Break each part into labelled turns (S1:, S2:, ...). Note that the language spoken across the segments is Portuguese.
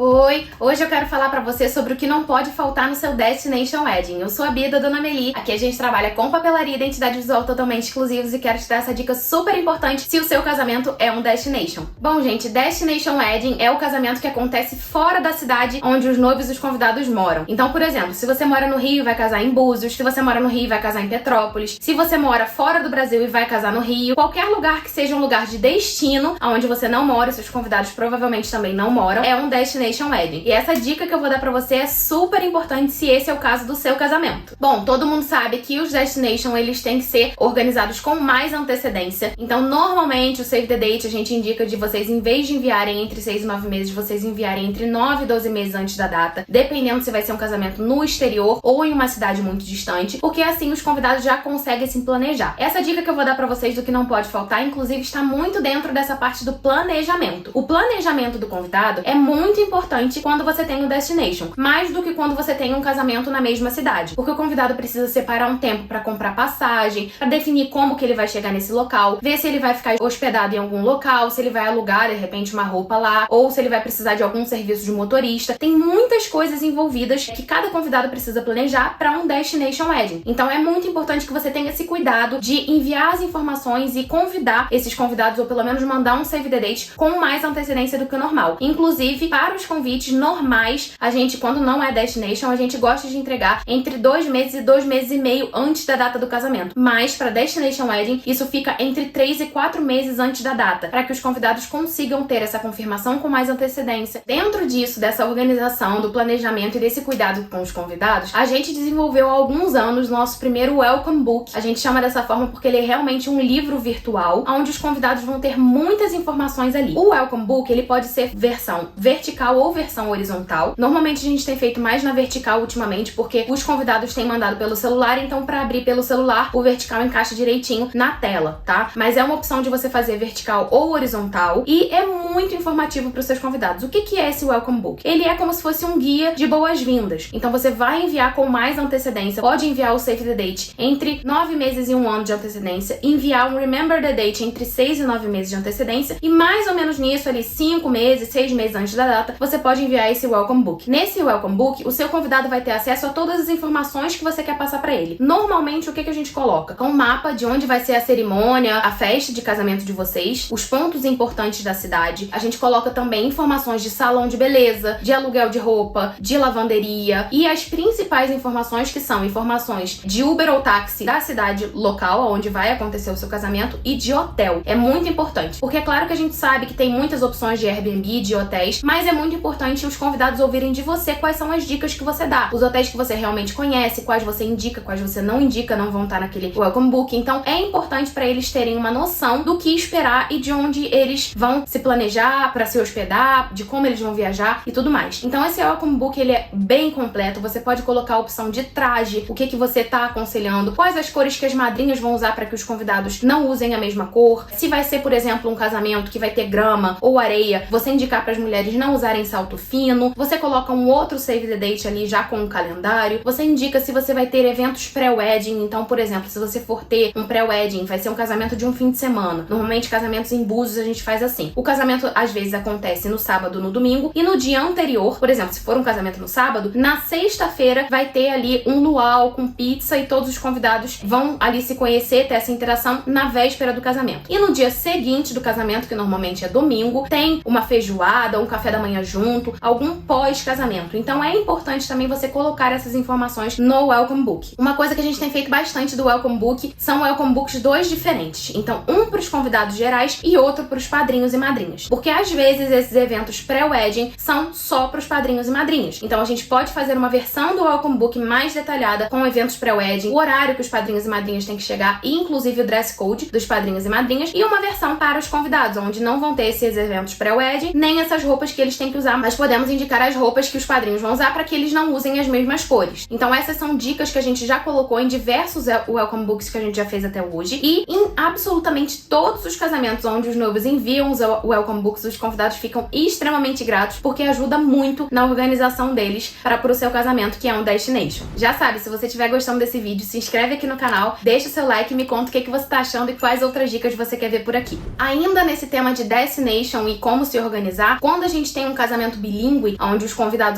S1: Oi, hoje eu quero falar pra você sobre o que não pode faltar no seu Destination Wedding. Eu sou a Bia da Dona Meli, aqui a gente trabalha com papelaria e identidade visual totalmente exclusivos e quero te dar essa dica super importante se o seu casamento é um Destination. Bom, gente, Destination Wedding é o casamento que acontece fora da cidade onde os noivos e os convidados moram. Então, por exemplo, se você mora no Rio e vai casar em Búzios, se você mora no Rio e vai casar em Petrópolis, se você mora fora do Brasil e vai casar no Rio, qualquer lugar que seja um lugar de destino, onde você não mora e seus convidados provavelmente também não moram, é um Destination Wedding. E essa dica que eu vou dar pra você é super importante se esse é o caso do seu casamento. Bom, todo mundo sabe que os Destination, eles têm que ser organizados com mais antecedência. Então, normalmente, o Save the Date a gente indica de vocês, em vez de enviarem entre 6 e 9 meses, vocês enviarem entre 9 e 12 meses antes da data, dependendo se vai ser um casamento no exterior ou em uma cidade muito distante, porque assim os convidados já conseguem se planejar. Essa dica que eu vou dar pra vocês do que não pode faltar, inclusive, está muito dentro dessa parte do planejamento. O planejamento do convidado é muito importante quando você tem um Destination, mais do que quando você tem um casamento na mesma cidade, porque o convidado precisa separar um tempo para comprar passagem, para definir como que ele vai chegar nesse local, ver se ele vai ficar hospedado em algum local, se ele vai alugar de repente uma roupa lá, ou se ele vai precisar de algum serviço de motorista. Tem muitas coisas envolvidas que cada convidado precisa planejar para um Destination Wedding. Então é muito importante que você tenha esse cuidado de enviar as informações e convidar esses convidados, ou pelo menos mandar um Save the Date com mais antecedência do que o normal. Inclusive, para os convites normais, a gente, quando não é Destination, a gente gosta de entregar entre 2 meses e 2 meses e meio antes da data do casamento. Mas para Destination Wedding, isso fica entre 3 e 4 meses antes da data, para que os convidados consigam ter essa confirmação com mais antecedência. Dentro disso, dessa organização, do planejamento e desse cuidado com os convidados, a gente desenvolveu há alguns anos nosso primeiro Welcome Book. A gente chama dessa forma porque ele é realmente um livro virtual, onde os convidados vão ter muitas informações ali. O Welcome Book, ele pode ser versão vertical ou versão horizontal. Normalmente a gente tem feito mais na vertical ultimamente, porque os convidados têm mandado pelo celular, então para abrir pelo celular, o vertical encaixa direitinho na tela, tá? Mas é uma opção de você fazer vertical ou horizontal e é muito informativo para os seus convidados. O que é esse Welcome Book? Ele é como se fosse um guia de boas-vindas. Então você vai enviar com mais antecedência, pode enviar o Save the Date entre 9 meses e 1 ano de antecedência, enviar um Remember the Date entre 6 e 9 meses de antecedência e mais ou menos nisso, ali 5 meses, 6 meses antes da data, você pode enviar esse Welcome Book. Nesse Welcome Book, o seu convidado vai ter acesso a todas as informações que você quer passar pra ele. Normalmente, o que a gente coloca? Um mapa de onde vai ser a cerimônia, a festa de casamento de vocês, os pontos importantes da cidade. A gente coloca também informações de salão de beleza, de aluguel de roupa, de lavanderia e as principais informações que são informações de Uber ou táxi da cidade local onde vai acontecer o seu casamento e de hotel. É muito importante, porque é claro que a gente sabe que tem muitas opções de Airbnb, de hotéis, mas é muito importante os convidados ouvirem de você quais são as dicas que você dá. Os hotéis que você realmente conhece, quais você indica, quais você não indica, não vão estar naquele Welcome Book. Então é importante para eles terem uma noção do que esperar e de onde eles vão se planejar para se hospedar, de como eles vão viajar e tudo mais. Então esse Welcome Book, ele é bem completo. Você pode colocar a opção de traje, o que você tá aconselhando, quais as cores que as madrinhas vão usar para que os convidados não usem a mesma cor. Se vai ser, por exemplo, um casamento que vai ter grama ou areia, você indicar para as mulheres não usarem salto fino. Você coloca um outro Save the Date ali já com um calendário. Você indica se você vai ter eventos pré-wedding. Então, por exemplo, se você for ter um pré-wedding, vai ser um casamento de um fim de semana. Normalmente, casamentos em Búzios a gente faz assim. O casamento, às vezes, acontece no sábado, no domingo. E no dia anterior, por exemplo, se for um casamento no sábado, na sexta-feira vai ter ali um luau com pizza e todos os convidados vão ali se conhecer, ter essa interação na véspera do casamento. E no dia seguinte do casamento, que normalmente é domingo, tem uma feijoada, um café da manhã junto, algum pós-casamento. Então é importante também você colocar essas informações no Welcome Book. Uma coisa que a gente tem feito bastante do Welcome Book são Welcome Books dois diferentes. Então, um para os convidados gerais e outro para os padrinhos e madrinhas. Porque às vezes esses eventos pré-wedding são só para os padrinhos e madrinhas. Então a gente pode fazer uma versão do Welcome Book mais detalhada com eventos pré-wedding, o horário que os padrinhos e madrinhas têm que chegar e inclusive o dress code dos padrinhos e madrinhas, e uma versão para os convidados, onde não vão ter esses eventos pré-wedding, nem essas roupas que eles têm que usar, mas podemos indicar as roupas que os padrinhos vão usar para que eles não usem as mesmas cores. Então essas são dicas que a gente já colocou em diversos Welcome Books que a gente já fez até hoje, e em absolutamente todos os casamentos onde os noivos enviam os Welcome Books, os convidados ficam extremamente gratos, porque ajuda muito na organização deles para o seu casamento, que é um Destination. Já sabe, se você estiver gostando desse vídeo, se inscreve aqui no canal, deixa o seu like e me conta o que você tá achando e quais outras dicas você quer ver por aqui. Ainda nesse tema de Destination e como se organizar, quando a gente tem um casamento casamento bilíngue, onde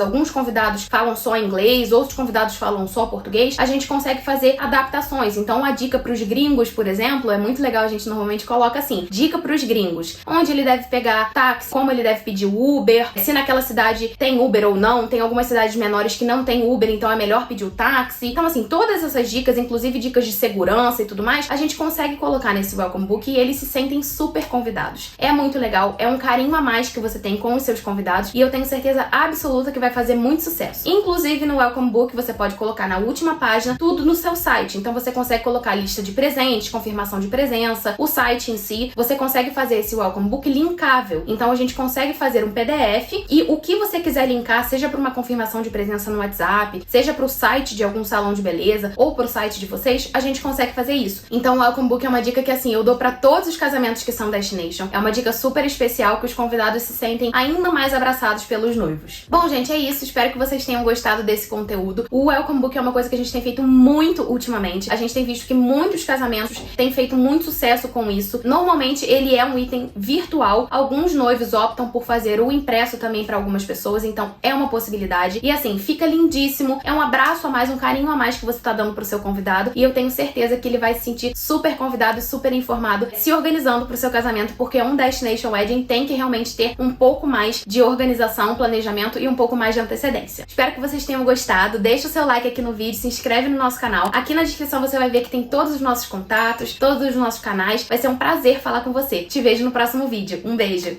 S1: alguns convidados falam só inglês, outros convidados falam só português, a gente consegue fazer adaptações. Então, a dica pros gringos, por exemplo, é muito legal, a gente normalmente coloca assim, dica pros gringos, onde ele deve pegar táxi, como ele deve pedir o Uber, se naquela cidade tem Uber ou não, tem algumas cidades menores que não tem Uber, então é melhor pedir o táxi. Então, assim, todas essas dicas, inclusive dicas de segurança e tudo mais, a gente consegue colocar nesse Welcome Book e eles se sentem super convidados. É muito legal, é um carinho a mais que você tem com os seus convidados e eu tenho certeza absoluta que vai fazer muito sucesso. Inclusive, no Welcome Book, você pode colocar na última página tudo no seu site. Então, você consegue colocar a lista de presentes, confirmação de presença, o site em si. Você consegue fazer esse Welcome Book linkável. Então, a gente consegue fazer um PDF e o que você quiser linkar, seja para uma confirmação de presença no WhatsApp, seja para o site de algum salão de beleza ou para o site de vocês, a gente consegue fazer isso. Então, o Welcome Book é uma dica que, assim, eu dou para todos os casamentos que são Destination. É uma dica super especial que os convidados se sentem ainda mais abraçados pelos noivos. Bom, gente, é isso. Espero que vocês tenham gostado desse conteúdo. O Welcome Book é uma coisa que a gente tem feito muito ultimamente. A gente tem visto que muitos casamentos têm feito muito sucesso com isso. Normalmente, ele é um item virtual. Alguns noivos optam por fazer o impresso também para algumas pessoas, então é uma possibilidade. E assim, fica lindíssimo. É um abraço a mais, um carinho a mais que você tá dando pro seu convidado. E eu tenho certeza que ele vai se sentir super convidado e super informado, se organizando pro seu casamento, porque um Destination Wedding tem que realmente ter um pouco mais de organização, planejamento e um pouco mais de antecedência. Espero que vocês tenham gostado. Deixa o seu like aqui no vídeo, se inscreve no nosso canal. Aqui na descrição você vai ver que tem todos os nossos contatos, todos os nossos canais. Vai ser um prazer falar com você. Te vejo no próximo vídeo. Um beijo!